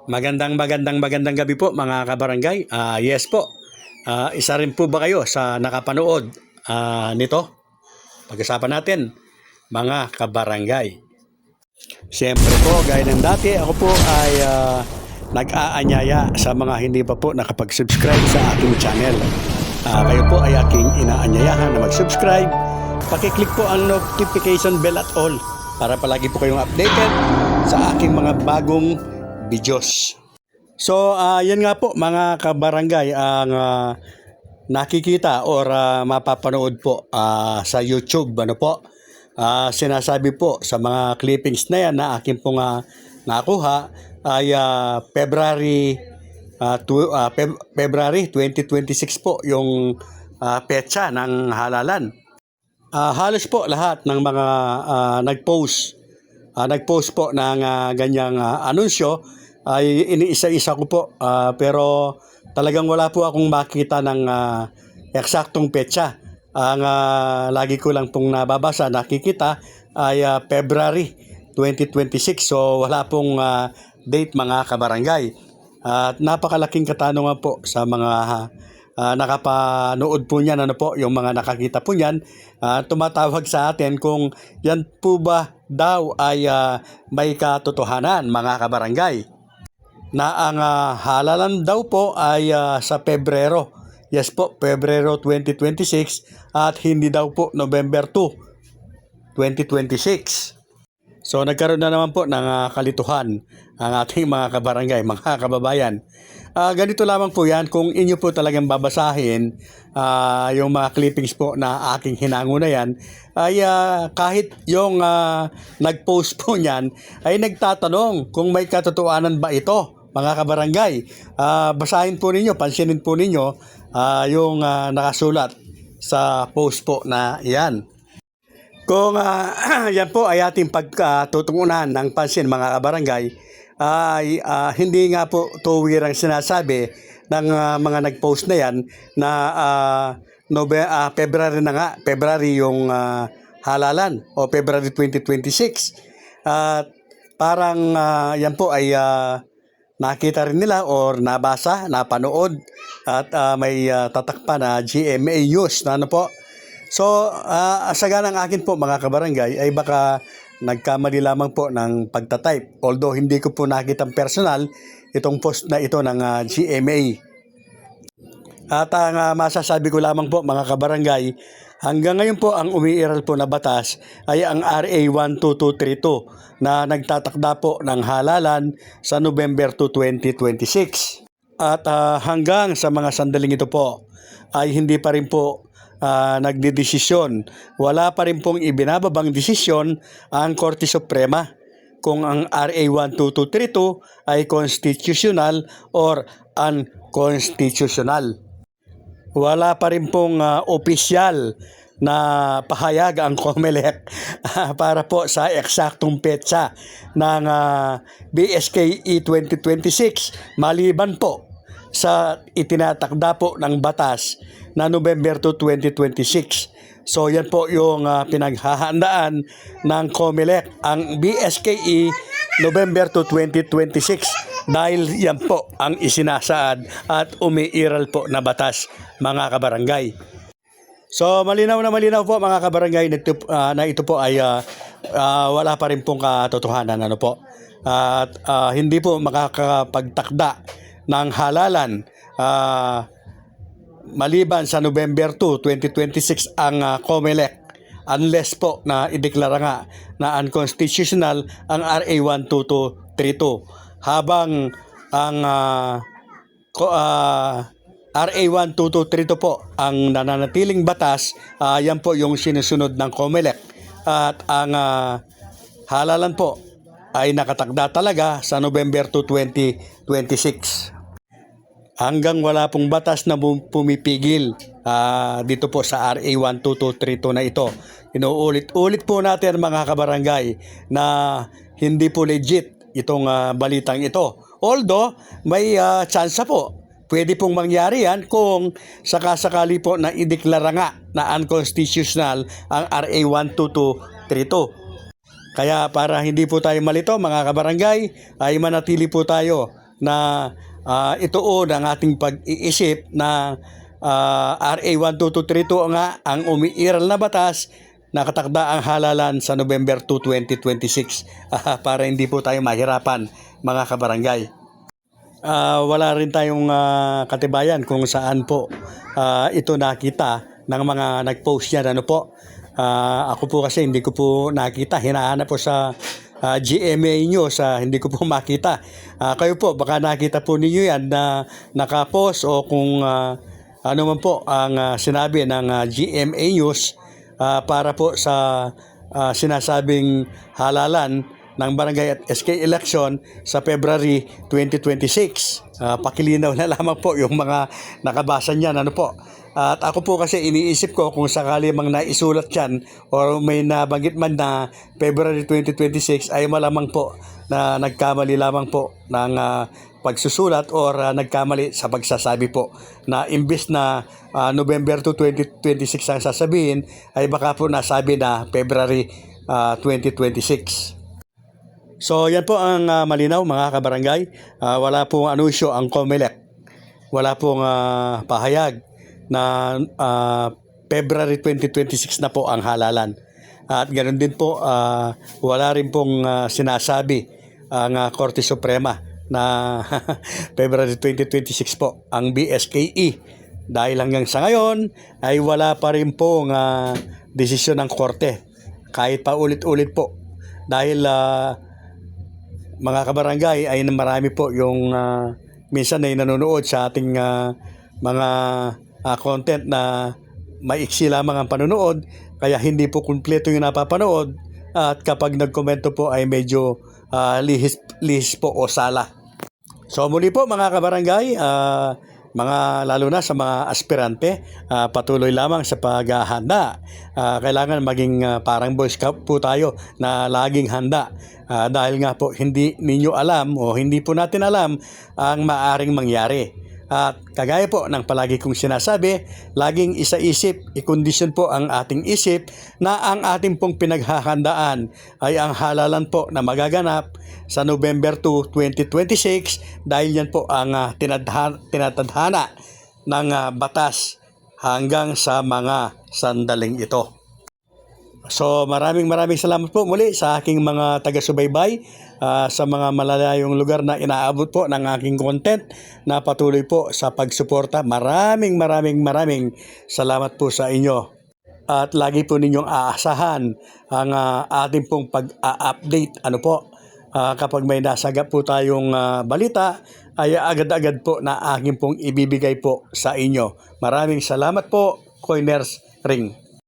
Magandang gabi po mga kabarangay. Yes po. Isa rin po ba kayo sa nakapanood nito? Pag-usapan natin mga kabarangay. Siyempre po, gaya ng dati, ako po ay nag-aanyaya sa mga hindi pa po nakapag-subscribe sa aking channel. Kayo po ay aking inaanyayahan na mag-subscribe. Pakiclick po ang notification bell at all para palagi po kayong updated sa aking mga bagong videos. So, yan nga po mga kabarangay ang nakikita or mapapanood po sa YouTube. Ano po? Sinasabi po sa mga clippings na yan na akin pong nakuha ay February 2026 po yung petsa ng halalan. Halos po lahat ng mga nag-post po ng ganyang anunsyo ay iniisa-isa ko po, pero talagang wala po akong makita ng eksaktong petsa. Ang lagi ko lang pong nababasa, nakikita ay February 2026. So wala pong date mga kabarangay. At napakalaking katanungan po sa mga nakapanood po niyan, ano po, yung mga nakakita po niyan, tumatawag sa atin kung yan po ba daw ay may katotohanan mga kabarangay. Na ang halalan daw po ay sa Pebrero. Yes po, Pebrero 2026 at hindi daw po November 2, 2026. So nagkaroon na naman po ng kalituhan ang ating mga kabarangay, mga kababayan. Ganito lamang po yan, kung inyo po talagang babasahin yung mga clippings po na aking hinango na yan, ay kahit yung nag-post po niyan ay nagtatanong kung may katotohanan ba ito mga kabarangay. Basahin po ninyo, pansinin po ninyo yung nakasulat sa post po na yan. Kung yan po ay ating pagtutungunan ng pansin mga kabarangay, ay hindi nga po tuwirang sinasabi ng mga nag-post na yan na February na nga, February yung halalan o February 2026. Parang yan po ay nakita rin nila or nabasa, napanood at may tatak pa na GMA News na ano po. So, asagan ang akin po mga kabarangay ay baka nagkamali lamang po ng pagtatype. Although hindi ko po nakitang personal itong post na ito ng GMA. At ang masasabi ko lamang po mga kabarangay, hanggang ngayon po ang umiiral po na batas ay ang RA 12232 na nagtatakda po ng halalan sa November 2, 2026. At hanggang sa mga sandaling ito po ay hindi pa rin po nagdidesisyon. Wala pa rin pong ibinababang desisyon ang Korte Suprema kung ang RA 12232 ay constitutional or unconstitutional. Wala pa rin pong opisyal na pahayag ang COMELEC para po sa eksaktong petsa ng BSKE 2026 maliban po sa itinatakda po ng batas na November 2, 2026. So yan po yung pinaghahandaan ng COMELEC, ang BSKE November 2, 2026 dahil yan po ang isinasaad at umiiral po na batas mga kabarangay. So malinaw po mga kabarangay na ito po ay wala pa rin pong katotohanan ano po. At hindi po makakapagtakda ng halalan maliban sa November 2, 2026 ang COMELEC unless po na ideklara nga na unconstitutional ang RA 12232 habang ang RA 12232 po ang nananatiling batas. Yan po yung sinusunod ng COMELEC at ang halalan po ay nakatakda talaga sa November 2, 2026. Hanggang wala pong batas na pumipigil dito po sa RA 12232 na ito. Inuulit-ulit po natin mga kabarangay na hindi po legit itong balitang ito. Although may chance po, pwede pong mangyari yan kung sakasakali po na ideklara nga na unconstitutional ang RA 12232. Kaya para hindi po tayo malito mga kabarangay, ay manatili po tayo na ituon ang ating pag-iisip na RA 12232 nga ang umiiral na batas nakatakda ang halalan sa November 2, 2026 para hindi po tayo mahirapan mga kabarangay. Wala rin tayong katibayan kung saan po ito nakita ng mga nag-post yan. Ano po? Ako po kasi hindi ko po nakita. Hinahanap po sa GMA News, hindi ko po makita. Kayo po, baka nakita po ninyo yan na nakapost o kung ano man po ang sinabi ng GMA News para po sa sinasabing halalan ng barangay at SK election sa February 2026. Pakilinaw na lamang po yung mga nakabasa niyan. Ano po? At ako po kasi iniisip ko kung sakali mang naisulat yan o may nabanggit man na February 2026 ay malamang po na nagkamali lamang po ng pagsusulat or nagkamali sa pagsasabi po na imbis na November 2, 2026 ang sasabihin ay baka po nasabi na February 2026. So yan po ang malinaw mga kabarangay. Wala pong anunsyo ang COMELEC. Wala pong pahayag na February 2026 na po ang halalan. At ganoon din po, wala rin pong sinasabi ang Korte Suprema na February 2026 po ang BSKE. Dahil hanggang sa ngayon ay wala pa rin pong desisyon ng Korte. Kahit pa ulit-ulit po. Dahil mga kabarangay ay marami po yung minsan ay nanonood sa ating mga content na maiksi lamang ang panonood kaya hindi po kumpleto yung napapanood at kapag nagkomento po ay medyo lihis po o sala. So muli po mga kabarangay, mga lalo na sa mga aspirante, patuloy lamang sa paghahanda. Kailangan maging parang Boy Scout po tayo na laging handa. Dahil nga po hindi ninyo alam o hindi po natin alam ang maaring mangyari. At kagaya po ng palagi kong sinasabi, laging isaisip, ikondisyon po ang ating isip na ang ating pong pinaghahandaan ay ang halalan po na magaganap sa November 2, 2026 dahil yan po ang tinatadhana ng batas hanggang sa mga sandaling ito. So maraming salamat po muli sa aking mga taga-subaybay sa mga malalayong lugar na inaabot po ng aking content na patuloy po sa pagsuporta. Maraming salamat po sa inyo. At lagi po ninyong aasahan ang ating pong pag-update. Ano po? Kapag may nasagap po tayong balita ay agad-agad po na aking pong ibibigay po sa inyo. Maraming salamat po, Coiners Ring.